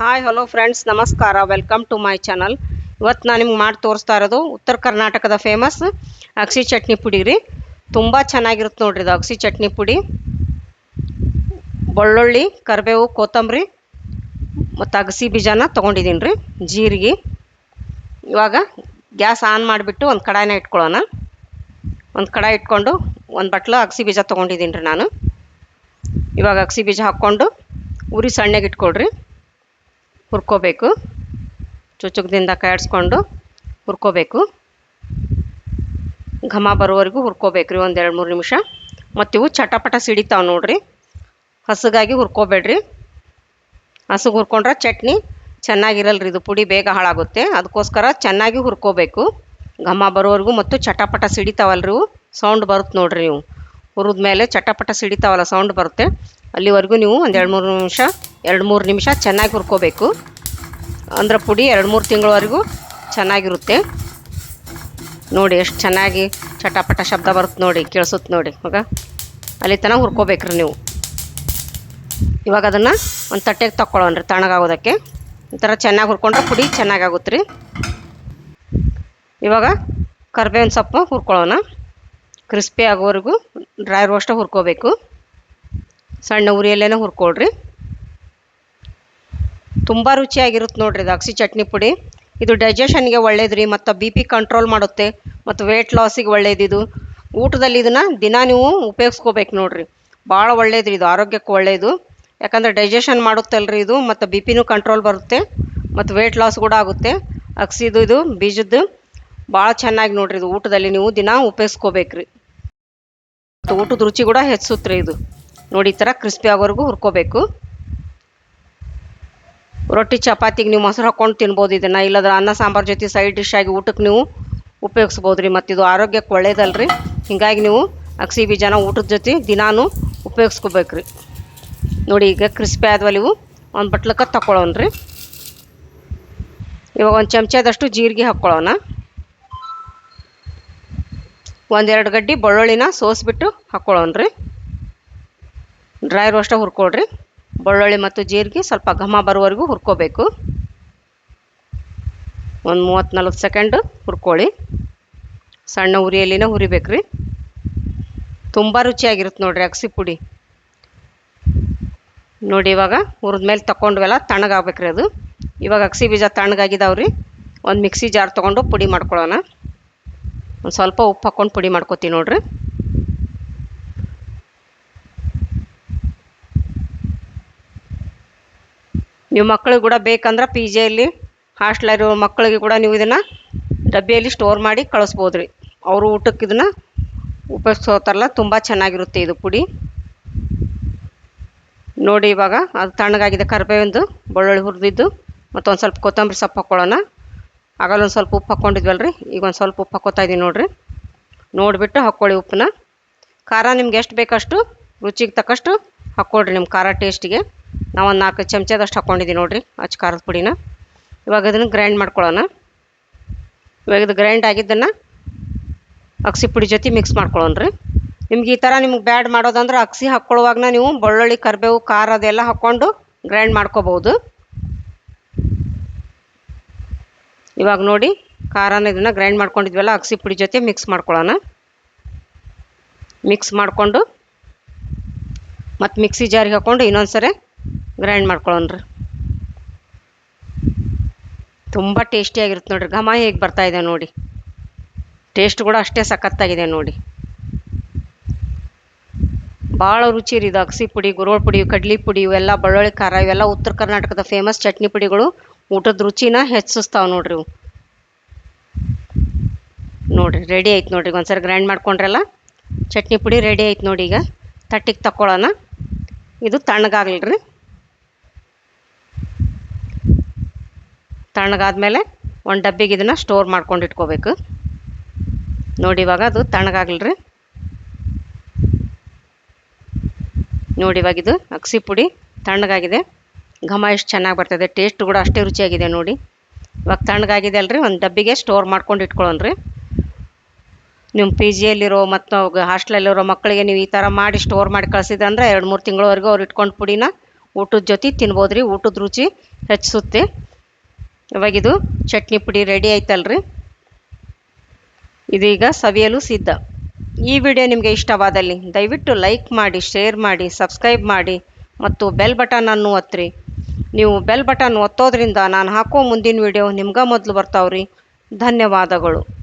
Hi hello friends, ನಮಸ್ಕಾರ. Welcome to my channel. ಇವತ್ತು ನಾನು ನಿಮ್ಗೆ ಮಾಡಿ ತೋರಿಸ್ತಾ ಇರೋದು ಉತ್ತರ ಕರ್ನಾಟಕದ ಫೇಮಸ್ ಅಗಸಿ ಚಟ್ನಿ ಪುಡಿ ರೀ. ತುಂಬ ಚೆನ್ನಾಗಿರುತ್ತೆ ನೋಡ್ರಿ ಇದು ಅಗಸಿ ಚಟ್ನಿ ಪುಡಿ. ಬೆಳ್ಳುಳ್ಳಿ, ಕರಿಬೇವು, ಕೊತ್ತಂಬರಿ ಮತ್ತು ಅಗಸಿ ಬೀಜನ ತೊಗೊಂಡಿದ್ದೀನಿ ರೀ, ಜೀರಿಗೆ. ಇವಾಗ ಗ್ಯಾಸ್ ಆನ್ ಮಾಡಿಬಿಟ್ಟು ಒಂದು ಕಡಾಯಿನ ಇಟ್ಕೊಳ್ಳೋಣ. ಒಂದು ಕಡಾಯಿ ಇಟ್ಕೊಂಡು ಒಂದು ಬಟ್ಲು ಅಗಸಿ ಬೀಜ ತೊಗೊಂಡಿದ್ದೀನಿ ರೀ ನಾನು. ಇವಾಗ ಅಗಸಿ ಬೀಜ ಹಾಕ್ಕೊಂಡು ಉರಿ ಸಣ್ಣಗೆ ಇಟ್ಕೊಳ್ರಿ. ಹುರ್ಕೋಬೇಕು, ಚುಚ್ಚುಕದಿಂದ ಕಾಯಿಡ್ಸ್ಕೊಂಡು ಹುರ್ಕೋಬೇಕು. ಘಮ ಬರೋವರೆಗೂ ಹುರ್ಕೋಬೇಕ್ರಿ, ಒಂದು 2-3 ನಿಮಿಷ. ಮತ್ತು ಇವು ಚಟಪಟ ಸಿಡಿತಾವೆ ನೋಡ್ರಿ. ಹಸುಗಾಗಿ ಹುರ್ಕೋಬೇಡ್ರಿ. ಹಸುಗೆ ಹುರ್ಕೊಂಡ್ರೆ ಚಟ್ನಿ ಚೆನ್ನಾಗಿರಲ್ರಿ, ಇದು ಪುಡಿ ಬೇಗ ಹಾಳಾಗುತ್ತೆ. ಅದಕ್ಕೋಸ್ಕರ ಚೆನ್ನಾಗಿ ಹುರ್ಕೋಬೇಕು ಘಮ ಬರೋವರೆಗೂ. ಮತ್ತು ಚಟಪಟ ಸಿಡಿತಾವಲ್ರಿ, ಇವು ಸೌಂಡ್ ಬರುತ್ತೆ ನೋಡ್ರಿ. ನೀವು ಹುರಿದ ಮೇಲೆ ಚಟಪಟ ಸಿಡಿತಾವಲ್ಲ, ಸೌಂಡ್ ಬರುತ್ತೆ. ಅಲ್ಲಿವರೆಗೂ ನೀವು ಒಂದು 2-3 ನಿಮಿಷ ಚೆನ್ನಾಗಿ ಹುರ್ಕೋಬೇಕು. ಅಂದ್ರೆ ಪುಡಿ 2-3 ತಿಂಗಳವರೆಗೂ ಚೆನ್ನಾಗಿರುತ್ತೆ ನೋಡಿ. ಎಷ್ಟು ಚೆನ್ನಾಗಿ ಚಟಪಟ ಶಬ್ದ ಬರುತ್ತೆ ನೋಡಿ, ಕೇಳಿಸುತ್ತೆ ನೋಡಿ. ಇವಾಗ ಅಲ್ಲಿ ತನಕ ಹುರ್ಕೋಬೇಕ್ರಿ ನೀವು. ಇವಾಗ ಅದನ್ನು ಒಂದು ತಟ್ಟೆಗೆ ತಗೊಳ್ಳೋಣ್ರಿ, ತಣ್ಣಗಾಗೋದಕ್ಕೆ. ಈ ಥರ ಚೆನ್ನಾಗಿ ಹುರ್ಕೊಂಡ್ರೆ ಪುಡಿ ಚೆನ್ನಾಗಾಗುತ್ತೆ ರೀ. ಇವಾಗ ಕರಿಬೇವಿನ ಸೊಪ್ಪು ಹುರ್ಕೊಳ್ಳೋಣ. ಕ್ರಿಸ್ಪಿ ಆಗೋವರೆಗೂ ಡ್ರೈ ರೋಸ್ಟ್ ಹುರ್ಕೋಬೇಕು. ಸಣ್ಣ ಉರಿಯಲ್ಲೇ ಹುರ್ಕೊಳ್ರಿ. ತುಂಬ ರುಚಿಯಾಗಿರುತ್ತೆ ನೋಡ್ರಿ ಇದು ಅಗಸಿ ಚಟ್ನಿ ಪುಡಿ. ಇದು ಡೈಜೆಷನ್ಗೆ ಒಳ್ಳೇದು ರೀ, ಮತ್ತು BP ಕಂಟ್ರೋಲ್ ಮಾಡುತ್ತೆ, ಮತ್ತು ವೆಯ್ಟ್ ಲಾಸಿಗೆ ಒಳ್ಳೇದು ಇದು. ಊಟದಲ್ಲಿ ಇದನ್ನು ದಿನ ನೀವು ಉಪಯೋಗಿಸ್ಕೋಬೇಕು ನೋಡ್ರಿ. ಭಾಳ ಒಳ್ಳೇದು ರೀ ಇದು, ಆರೋಗ್ಯಕ್ಕೆ ಒಳ್ಳೆಯದು. ಯಾಕಂದರೆ ಡೈಜೆಷನ್ ಮಾಡುತ್ತಲ್ರಿ ಇದು, ಮತ್ತು BPನೂ ಕಂಟ್ರೋಲ್ ಬರುತ್ತೆ, ಮತ್ತು ವೆಯ್ಟ್ ಲಾಸ್ ಕೂಡ ಆಗುತ್ತೆ. ಅಗಸಿದು ಇದು ಬೀಜದ್ದು ಭಾಳ ಚೆನ್ನಾಗಿ ನೋಡ್ರಿ ಇದು. ಊಟದಲ್ಲಿ ನೀವು ದಿನ ಉಪಯೋಗಿಸ್ಕೋಬೇಕ್ರಿ. ಊಟದ ರುಚಿ ಕೂಡ ಹೆಚ್ಚುತ್ತೆ ಇದು ನೋಡಿ. ಈ ಥರ ಕ್ರಿಸ್ಪಿ ಆಗೋವರೆಗೂ ಹುರ್ಕೋಬೇಕು. ರೊಟ್ಟಿ ಚಪಾತಿಗೆ ನೀವು ಮೊಸರು ಹಾಕ್ಕೊಂಡು ತಿನ್ಬೋದು ಇದನ್ನು. ಇಲ್ಲದ್ರೆ ಅನ್ನ ಸಾಂಬಾರು ಜೊತೆ ಸೈಡ್ ಡಿಶ್ ಆಗಿ ಊಟಕ್ಕೆ ನೀವು ಉಪಯೋಗಿಸ್ಬೋದು ರೀ. ಮತ್ತು ಇದು ಆರೋಗ್ಯಕ್ಕೆ ಒಳ್ಳೇದಲ್ರಿ. ಹೀಗಾಗಿ ನೀವು ಅಗಸಿ ಬೀಜನ ಊಟದ ಜೊತೆ ದಿನಾನು ಉಪಯೋಗಿಸ್ಕೋಬೇಕ್ರಿ ನೋಡಿ. ಈಗ ಕ್ರಿಸ್ಪಿ ಆದವಲ್ಲಿ ಇವು ಒಂದು ಬಟ್ಲಕ್ಕೆ ತಗೊಳ್ಳೋಣ್ರಿ. ಇವಾಗ ಒಂದು ಚಮಚದಷ್ಟು ಜೀರಿಗೆ ಹಾಕ್ಕೊಳ್ಳೋಣ. 1-2 ಗಡ್ಡೆ ಬೆಳ್ಳುಳ್ಳಿನ ಸೋಸಿಬಿಟ್ಟು ಹಾಕ್ಕೊಳ್ಳೋಣ್ರಿ. ಡ್ರೈ ರೋಸ್ಟ ಹುರ್ಕೊಳ್ರಿ. ಬೆಳ್ಳುಳ್ಳಿ ಮತ್ತು ಜೀರಿಗೆ ಸ್ವಲ್ಪ ಘಮ ಬರೋವರೆಗೂ ಹುರ್ಕೋಬೇಕು. ಒಂದು 30-40 ಸೆಕೆಂಡ್ ಹುರ್ಕೊಳ್ಳಿ. ಸಣ್ಣ ಉರಿಯಲ್ಲಿನೇ ಹುರಿಬೇಕ್ರಿ. ತುಂಬ ರುಚಿಯಾಗಿರುತ್ತೆ ನೋಡ್ರಿ ಅಗಸಿ ಪುಡಿ ನೋಡಿ. ಇವಾಗ ಹುರಿದ್ಮೇಲೆ ತಗೊಂಡ್ವೆಲ್ಲ ತಣ್ಣಗಾಗ್ಬೇಕ್ರಿ ಅದು. ಇವಾಗ ಅಗಸಿ ಬೀಜ ತಣ್ಣಗಾಗಿದಾವ್ರಿ. ಒಂದು ಮಿಕ್ಸಿ ಜಾರ್ ತೊಗೊಂಡು ಪುಡಿ ಮಾಡ್ಕೊಳ್ಳೋಣ. ಒಂದು ಸ್ವಲ್ಪ ಉಪ್ಪು ಹಾಕ್ಕೊಂಡು ಪುಡಿ ಮಾಡ್ಕೊತೀವಿ ನೋಡ್ರಿ. ನೀವು ಮಕ್ಕಳಿಗೆ ಕೂಡ ಬೇಕಂದ್ರೆ PGಯಲ್ಲಿ ಹಾಸ್ಟೆಲಲ್ಲಿರೋ ಮಕ್ಕಳಿಗೆ ಕೂಡ ನೀವು ಇದನ್ನು ಡಬ್ಬಿಯಲ್ಲಿ ಸ್ಟೋರ್ ಮಾಡಿ ಕಳಿಸ್ಬೋದು ರೀ. ಅವರು ಊಟಕ್ಕೆ ಇದನ್ನು ಉಪಯೋಗಿಸೋತಾರಲ್ಲ, ತುಂಬ ಚೆನ್ನಾಗಿರುತ್ತೆ ಇದು ಪುಡಿ ನೋಡಿ. ಇವಾಗ ಅದು ತಣ್ಣಗಾಗಿದೆ. ಕರಿಬೇವಿಂದು, ಬೆಳ್ಳುಳ್ಳಿ ಹುರಿದಿದ್ದು, ಮತ್ತು ಒಂದು ಸ್ವಲ್ಪ ಕೊತ್ತಂಬರಿ ಸೊಪ್ಪು ಹಾಕ್ಕೊಳ್ಳೋಣ. ಆಗಲ್ಲ ಒಂದು ಸ್ವಲ್ಪ ಉಪ್ಪು ಹಾಕ್ಕೊಂಡಿದ್ವಲ್ರಿ, ಈಗ ಒಂದು ಸ್ವಲ್ಪ ಉಪ್ಪು ಹಾಕ್ಕೋತಾ ಇದ್ದೀನಿ ನೋಡಿರಿ. ನೋಡಿಬಿಟ್ಟು ಹಾಕ್ಕೊಳ್ಳಿ ಉಪ್ಪನ್ನ. ಖಾರ ನಿಮ್ಗೆ ಎಷ್ಟು ಬೇಕಷ್ಟು ರುಚಿಗೆ ತಕ್ಕಷ್ಟು ಹಾಕ್ಕೊಳ್ರಿ, ನಿಮ್ಮ ಖಾರ ಟೇಸ್ಟಿಗೆ. ನಾವು ಒಂದು 4 ಚಮಚದಷ್ಟು ಹಾಕ್ಕೊಂಡಿದ್ದೀವಿ ನೋಡಿರಿ ಅಚ್ಚ ಖಾರದ ಪುಡಿನ. ಇವಾಗ ಅದನ್ನು ಗ್ರೈಂಡ್ ಮಾಡ್ಕೊಳ್ಳೋಣ. ಇವಾಗ ಇದು ಗ್ರೈಂಡ್ ಆಗಿದ್ದನ್ನು ಅಗಸಿ ಪುಡಿ ಜೊತೆ ಮಿಕ್ಸ್ ಮಾಡ್ಕೊಳ್ಳೋಣ್ರಿ. ನಿಮ್ಗೆ ಈ ಥರ ನಿಮ್ಗೆ ಬ್ಯಾಡ್ ಮಾಡೋದಂದ್ರೆ ಅಗಸಿ ಹಾಕ್ಕೊಳ್ಳುವಾಗ ನೀವು ಬೆಳ್ಳುಳ್ಳಿ, ಕರಿಬೇವು, ಖಾರ ಅದೆಲ್ಲ ಹಾಕ್ಕೊಂಡು ಗ್ರೈಂಡ್ ಮಾಡ್ಕೋಬೋದು. ಇವಾಗ ನೋಡಿ ಖಾರನ ಇದನ್ನು ಗ್ರೈಂಡ್ ಮಾಡ್ಕೊಂಡಿದ್ವಲ್ಲ ಅಗಸಿ ಪುಡಿ ಜೊತೆ ಮಿಕ್ಸ್ ಮಾಡ್ಕೊಳ್ಳೋಣ. ಮಿಕ್ಸ್ ಮಾಡಿಕೊಂಡು ಮತ್ತು ಮಿಕ್ಸಿ ಜಾರಿಗೆ ಹಾಕ್ಕೊಂಡು ಇನ್ನೊಂದು ಸರಿ ಗ್ರೈಂಡ್ ಮಾಡ್ಕೊಳ್ಳೋಣ್ರಿ. ತುಂಬ ಟೇಸ್ಟಿಯಾಗಿರುತ್ತೆ ನೋಡಿರಿ. ಘಮ ಹೇಗೆ ಬರ್ತಾಯಿದೆ ನೋಡಿ. ಟೇಸ್ಟ್ ಕೂಡ ಅಷ್ಟೇ ಸಖತ್ತಾಗಿದೆ ನೋಡಿ. ಭಾಳ ರುಚಿ ರೀ ಇದು ಅಗಸಿ ಪುಡಿ, ಗುರೋಳ್ ಪುಡಿ, ಕಡ್ಲಿ ಪುಡಿ, ಇವೆಲ್ಲ ಬೆಳ್ಳುಳ್ಳಿ ಖಾರ, ಇವೆಲ್ಲ ಉತ್ತರ ಕರ್ನಾಟಕದ ಫೇಮಸ್ ಚಟ್ನಿ ಪುಡಿಗಳು. ಊಟದ ರುಚಿನ ಹೆಚ್ಚಿಸ್ತಾವೆ ನೋಡ್ರಿ ಇವು. ನೋಡಿರಿ ರೆಡಿ ಆಯ್ತು ನೋಡ್ರಿ. ಒಂದ್ಸರಿ ಗ್ರೈಂಡ್ ಮಾಡ್ಕೊಂಡ್ರಲ್ಲ ಚಟ್ನಿ ಪುಡಿ ರೆಡಿ ಆಯ್ತು ನೋಡಿ. ಈಗ ತಟ್ಟಿಗೆ ತಗೊಳ್ಳೋಣ. ಇದು ತಣ್ಣಗಾಗಲ್ರಿ. ತಣ್ಣಗಾದ್ಮೇಲೆ ಒಂದು ಡಬ್ಬಿಗೆ ಇದನ್ನು ಸ್ಟೋರ್ ಮಾಡ್ಕೊಂಡು ಇಟ್ಕೋಬೇಕು ನೋಡಿ. ಇವಾಗ ಅದು ತಣ್ಣಗಾಗಲ್ರಿ ನೋಡಿ. ಇವಾಗ ಇದು ಅಗಸಿ ಪುಡಿ ತಣ್ಣಗಾಗಿದೆ. ಘಮ ಎಷ್ಟು ಚೆನ್ನಾಗಿ ಬರ್ತದೆ, ಟೇಸ್ಟ್ ಕೂಡ ಅಷ್ಟೇ ರುಚಿಯಾಗಿದೆ ನೋಡಿ. ಇವಾಗ ತಣ್ಣಗಾಗಿದೆ ಅಲ್ರಿ, ಒಂದು ಡಬ್ಬಿಗೆ ಸ್ಟೋರ್ ಮಾಡ್ಕೊಂಡು ಇಟ್ಕೊಳ್ಳೋಣ್ರಿ. ನಿಮ್ಮ PGಯಲ್ಲಿರೋ ಮತ್ತು ಹಾಸ್ಟೆಲಲ್ಲಿರೋ ಮಕ್ಕಳಿಗೆ ನೀವು ಈ ಥರ ಮಾಡಿ ಸ್ಟೋರ್ ಮಾಡಿ ಕಳಿಸಿದ್ರೆ ಅಂದರೆ 2-3 ತಿಂಗಳವರೆಗೂ ಅವ್ರು ಇಟ್ಕೊಂಡು ಪುಡಿನ ಊಟದ ಜೊತೆ ತಿನ್ಬೋದು ರೀ. ಊಟದ ರುಚಿ ಹೆಚ್ಚಿಸುತ್ತೆ. ಇವಾಗಿದು ಚಟ್ನಿ ಪುಡಿ ರೆಡಿ ಆಯ್ತಲ್ರಿ. ಇದೀಗ ಸವಿಯಲು ಸಿದ್ಧ. ಈ ವಿಡಿಯೋ ನಿಮಗೆ ಇಷ್ಟವಾದಲ್ಲಿ ದಯವಿಟ್ಟು ಲೈಕ್ ಮಾಡಿ, ಶೇರ್ ಮಾಡಿ, ಸಬ್ಸ್ಕ್ರೈಬ್ ಮಾಡಿ ಮತ್ತು ಬೆಲ್ ಬಟನನ್ನು ಒತ್ತಿರಿ. ನೀವು ಬೆಲ್ ಬಟನ್ ಒತ್ತೋದ್ರಿಂದ ನಾನು ಹಾಕೋ ಮುಂದಿನ ವಿಡಿಯೋ ನಿಮ್ಗೆ ಮೊದಲು ಬರ್ತಾವ್ರಿ. ಧನ್ಯವಾದಗಳು.